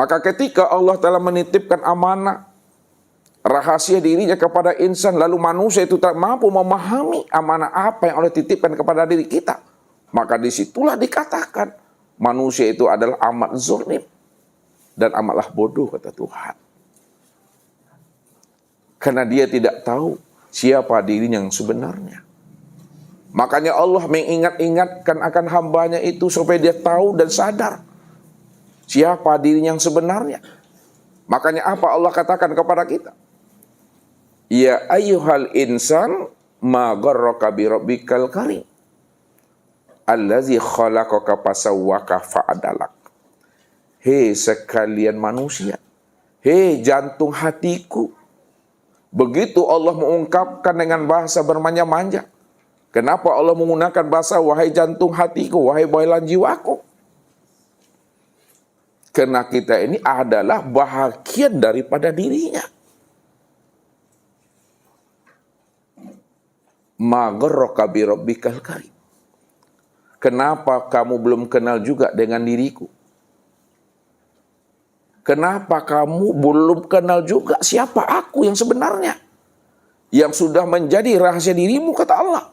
Maka ketika Allah telah menitipkan amanah rahasia dirinya kepada insan, lalu manusia itu tak mampu memahami amanah apa yang Allah titipkan kepada diri kita, maka disitulah dikatakan manusia itu adalah amat zalim dan amatlah bodoh, kata Tuhan. Karena dia tidak tahu siapa dirinya yang sebenarnya. Makanya Allah mengingat-ingatkan akan hambanya itu supaya dia tahu dan sadar siapa dirinya yang sebenarnya. Makanya apa Allah katakan kepada kita? Ya ayyuhal insan ma gharraka bi rabbikal karim allazi khalaqaka fasawwaka fa'adalak. Hei sekalian manusia, hei jantung hatiku. Begitu Allah mengungkapkan dengan bahasa bermanja-manja. Kenapa Allah menggunakan bahasa wahai jantung hatiku, wahai bailan jiwaku? Karena kita ini adalah bahagian daripada dirinya. Ma gharraka bi rabbikal karim. Kenapa kamu belum kenal juga dengan diriku? Kenapa kamu belum kenal juga siapa aku yang sebenarnya? Yang sudah menjadi rahasia dirimu, kata Allah.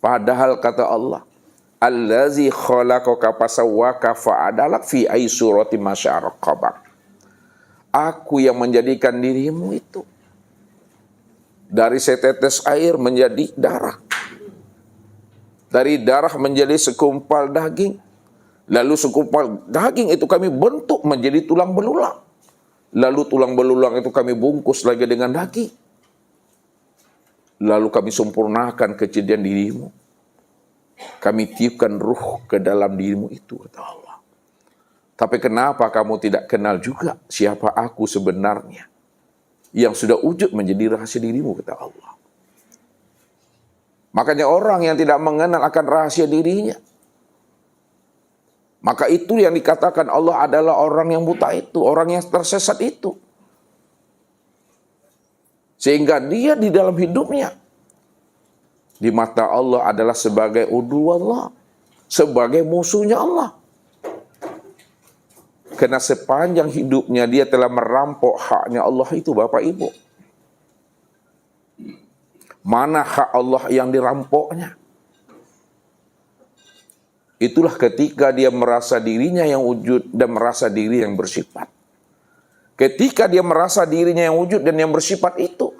Padahal kata Allah, allazi khalaqaka fasawwaka fa'adalak fi ay surati masyaraqabak. Aku yang menjadikan dirimu itu dari setetes air menjadi darah, dari darah menjadi segumpal daging, lalu segumpal daging itu kami bentuk menjadi tulang belulang, lalu tulang belulang itu kami bungkus lagi dengan daging, lalu kami sempurnakan kejadian dirimu, kami tiupkan ruh ke dalam dirimu itu, kata Allah. Tapi kenapa kamu tidak kenal juga siapa aku sebenarnya, yang sudah wujud menjadi rahasia dirimu, kata Allah. Makanya orang yang tidak mengenal akan rahasia dirinya, maka itu yang dikatakan Allah adalah orang yang buta itu, orang yang tersesat itu. Sehingga dia di dalam hidupnya, di mata Allah adalah sebagai uduwallah, sebagai musuhnya Allah. Karena sepanjang hidupnya dia telah merampok haknya Allah itu, Bapak Ibu. Mana hak Allah yang dirampoknya? Itulah ketika dia merasa dirinya yang wujud dan merasa diri yang bersifat. Ketika dia merasa dirinya yang wujud dan yang bersifat itu,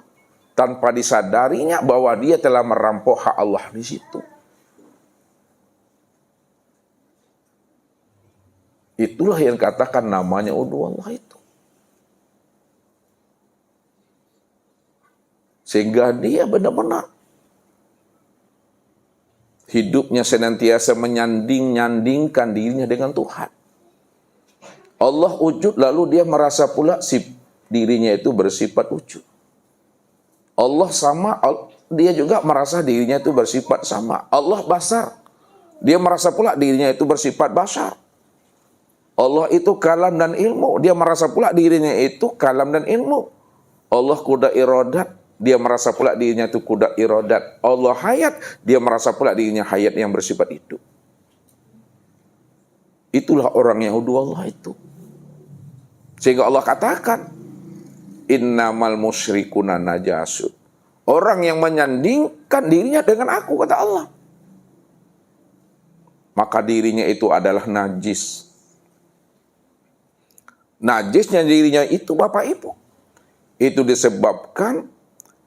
tanpa disadarinya bahwa dia telah merampok hak Allah di situ. Itulah yang katakan namanya uduwallah itu. Sehingga dia benar-benar hidupnya senantiasa menyanding-nyandingkan dirinya dengan Tuhan. Allah wujud, lalu dia merasa pula dirinya itu bersifat wujud. Allah sama, dia juga merasa dirinya itu bersifat sama. Allah basar, dia merasa pula dirinya itu bersifat basar. Allah itu kalam dan ilmu, dia merasa pula dirinya itu kalam dan ilmu. Allah kuda irodat, dia merasa pula dirinya itu kuda irodat. Allah hayat, dia merasa pula dirinya hayat yang bersifat hidup. Itulah orang yang uduwallah itu. Sehingga Allah katakan, innamal musyrikuna najasud. Orang yang menyandingkan dirinya dengan aku, kata Allah, maka dirinya itu adalah najis. Najisnya dirinya itu, Bapak Ibu, itu disebabkan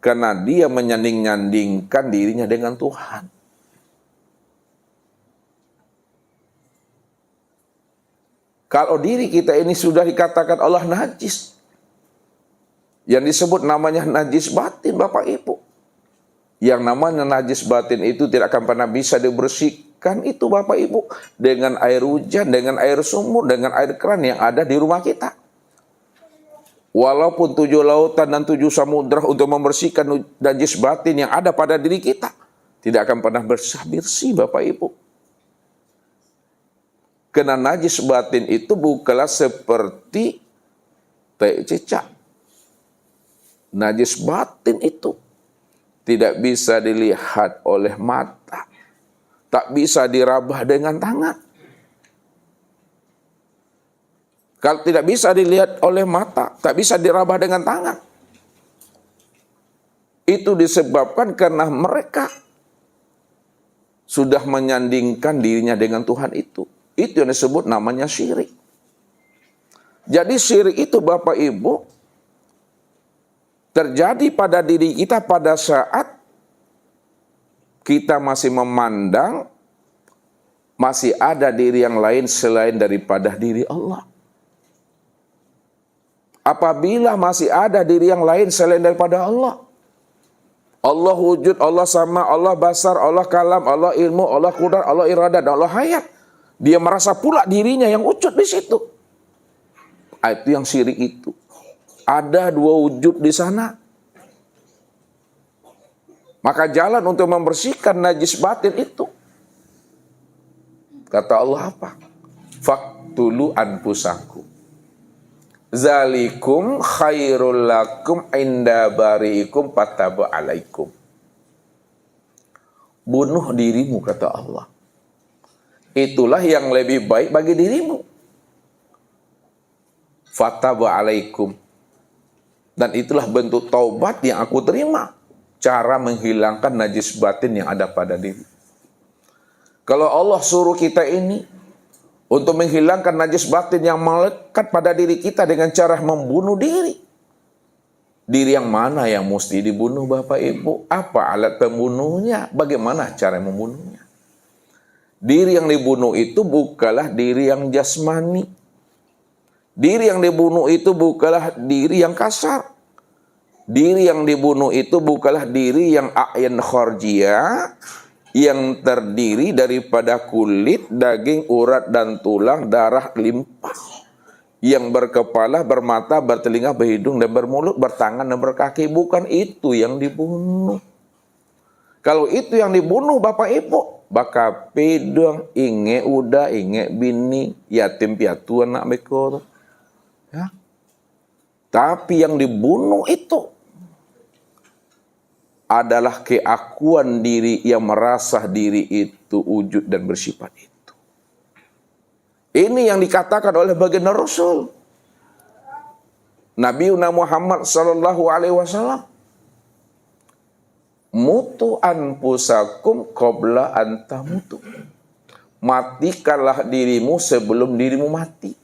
karena dia menyanding-nyandingkan dirinya dengan Tuhan. Kalau diri kita ini sudah dikatakan Allah najis, yang disebut namanya najis batin, Bapak Ibu. Yang namanya najis batin itu tidak akan pernah bisa dibersihkan itu, Bapak Ibu, dengan air hujan, dengan air sumur, dengan air keran yang ada di rumah kita. Walaupun 7 lautan dan 7 samudra untuk membersihkan najis batin yang ada pada diri kita, tidak akan pernah bersih, Bapak Ibu. Karena najis batin itu bukanlah seperti tai cicak. Najis batin itu tidak bisa dilihat oleh mata, tak bisa dirabah dengan tangan. Kalau tidak bisa dilihat oleh mata, tak bisa diraba dengan tangan. Itu disebabkan karena mereka sudah menyandingkan dirinya dengan Tuhan itu. Itu yang disebut namanya syirik. Jadi syirik itu Bapak Ibu terjadi pada diri kita pada saat kita masih memandang masih ada diri yang lain selain daripada diri Allah. Apabila masih ada diri yang lain selain daripada Allah, Allah wujud, Allah sama, Allah basar, Allah kalam, Allah ilmu, Allah qudrat, Allah iradah, dan Allah hayat. Dia merasa pula dirinya yang wujud di situ. Itu yang syirik itu. Ada dua wujud di sana. Maka jalan untuk membersihkan najis batin itu, kata Allah apa? Faqtulu anfusakum. Zalikum khairul lakum inda bariikum fataba alaikum. Bunuh dirimu, kata Allah. Itulah yang lebih baik bagi dirimu. Fataba alaikum. Dan itulah bentuk taubat yang aku terima. Cara menghilangkan najis batin yang ada pada diri. Kalau Allah suruh kita ini untuk menghilangkan najis batin yang melekat pada diri kita dengan cara membunuh diri. Diri yang mana yang mesti dibunuh Bapak Ibu? Apa alat pembunuhnya? Bagaimana cara membunuhnya? Diri yang dibunuh itu bukanlah diri yang jasmani. Diri yang dibunuh itu bukanlah diri yang kasar. Diri yang dibunuh itu bukanlah diri yang a'yan kharjiyah, yang terdiri daripada kulit, daging, urat, dan tulang, darah, limpah. Yang berkepala, bermata, bertelinga, berhidung, dan bermulut, bertangan, dan berkaki. Bukan itu yang dibunuh. Kalau itu yang dibunuh Bapak Ibu, baka pedang, inge uda, inge bini, yatim piatu anak meko. Ya. Tapi yang dibunuh itu adalah keakuan diri yang merasa diri itu wujud dan bersifat itu. Ini yang dikatakan oleh baginda Rasul Nabi Muhammad sallallahu alaihi wasallam. Mutu anfusakum qabla an tamutu. Matikanlah dirimu sebelum dirimu mati.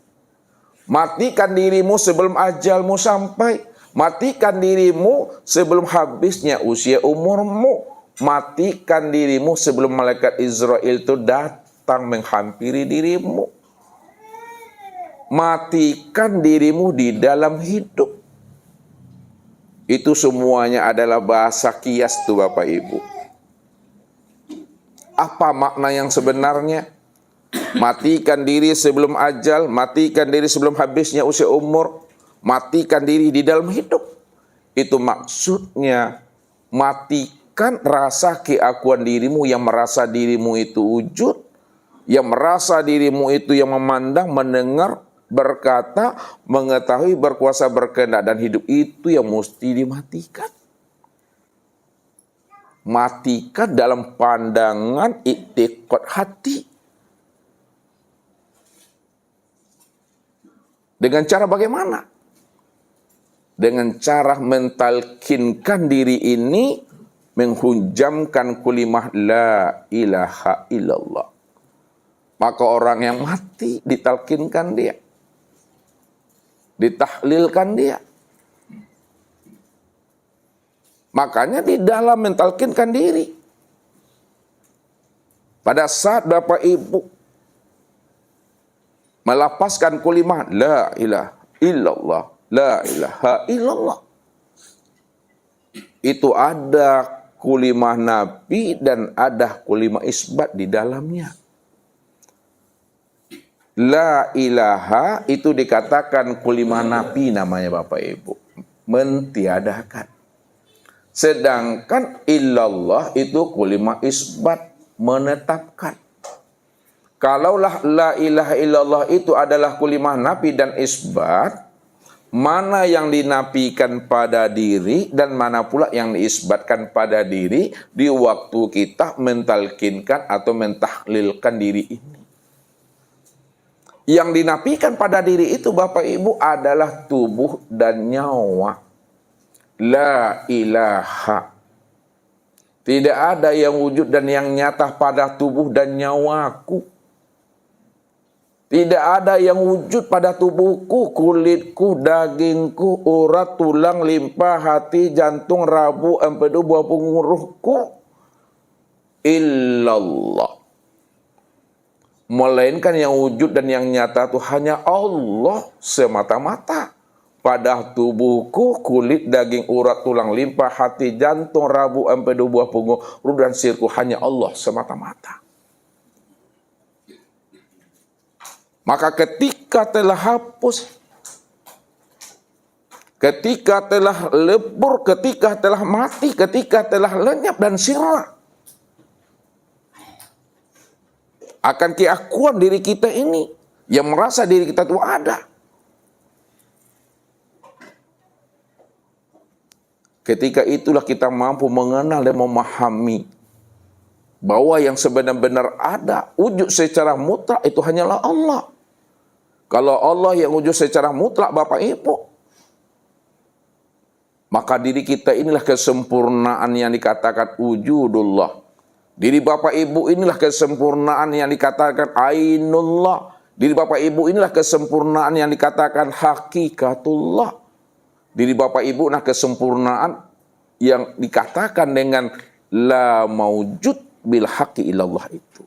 Matikan dirimu sebelum ajalmu sampai. Matikan dirimu sebelum habisnya usia umurmu. Matikan dirimu sebelum malaikat Israel itu datang menghampiri dirimu. Matikan dirimu di dalam hidup. Itu semuanya adalah bahasa kias tuh Bapak Ibu. Apa makna yang sebenarnya? Matikan diri sebelum ajal, matikan diri sebelum habisnya usia umur, matikan diri di dalam hidup. Itu maksudnya matikan rasa keakuan dirimu yang merasa dirimu itu wujud, yang merasa dirimu itu yang memandang, mendengar, berkata, mengetahui, berkuasa, berkehendak dan hidup. Itu yang mesti dimatikan. Matikan dalam pandangan iktikad hati. Dengan cara bagaimana? Dengan cara mentalkinkan diri ini, menghujamkan kulimah la ilaha illallah. Maka orang yang mati ditalkinkan dia, ditahlilkan dia. Makanya di dalam mentalkinkan diri, pada saat Bapak Ibu melapaskan kulimah la ilaha illallah, la ilaha illallah, itu ada kulimah nabi dan ada kulimah isbat di dalamnya. La ilaha itu dikatakan kulimah nabi namanya Bapak Ibu, mentiadakan. Sedangkan illallah itu kulimah isbat, menetapkan. Kalaulah la ilaha illallah itu adalah kulimah nafi dan isbat, mana yang dinafikan pada diri dan mana pula yang diisbatkan pada diri di waktu kita mentalkinkan atau mentahlilkan diri ini. Yang dinafikan pada diri itu Bapak Ibu adalah tubuh dan nyawa. La ilaha. Tidak ada yang wujud dan yang nyata pada tubuh dan nyawaku. Tidak ada yang wujud pada tubuhku, kulitku, dagingku, urat, tulang, limpa, hati, jantung, rabu, empedu, buah penguruhku. Illallah. Melainkan yang wujud dan yang nyata itu hanya Allah semata-mata. Pada tubuhku, kulit, daging, urat, tulang, limpa, hati, jantung, rabu, empedu, buah penguruh, dan sirku hanya Allah semata-mata. Maka ketika telah hapus, ketika telah lebur, ketika telah mati, ketika telah lenyap dan sirna, akan keakuan diri kita ini, yang merasa diri kita itu ada. Ketika itulah kita mampu mengenal dan memahami bahwa yang sebenar-benar ada, wujud secara mutlak itu hanyalah Allah. Kalau Allah yang wujud secara mutlak Bapak Ibu, maka diri kita inilah kesempurnaan yang dikatakan wujudullah. Diri Bapak Ibu inilah kesempurnaan yang dikatakan ainullah. Diri Bapak Ibu inilah kesempurnaan yang dikatakan hakikatullah. Diri Bapak Ibu inilah kesempurnaan yang dikatakan dengan la maujud bil haqqi illallah itu.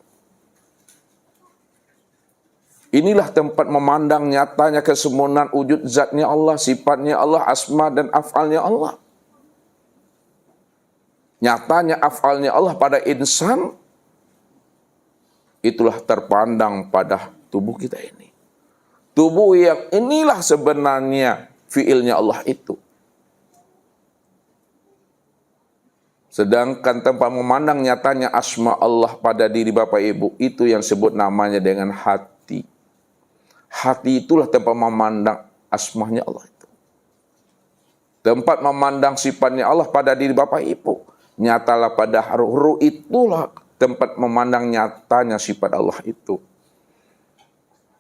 Inilah tempat memandang nyatanya kesempurnaan wujud zatnya Allah, sifatnya Allah, asma dan af'alnya Allah. Nyatanya af'alnya Allah pada insan, itulah terpandang pada tubuh kita ini. Tubuh yang inilah sebenarnya fiilnya Allah itu. Sedangkan tempat memandang nyatanya asma Allah pada diri Bapak Ibu, itu yang sebut namanya dengan hati. Hati itulah tempat memandang asmanya Allah itu. Tempat memandang sifatnya Allah pada diri Bapak Ibu, nyatalah pada ruh itulah tempat memandang nyatanya sifat Allah itu.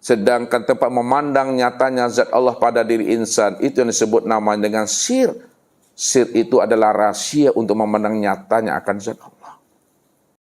Sedangkan tempat memandang nyatanya zat Allah pada diri insan, itu yang disebut namanya dengan sir. Sir itu adalah rahasia untuk memandang nyatanya akan zat Allah.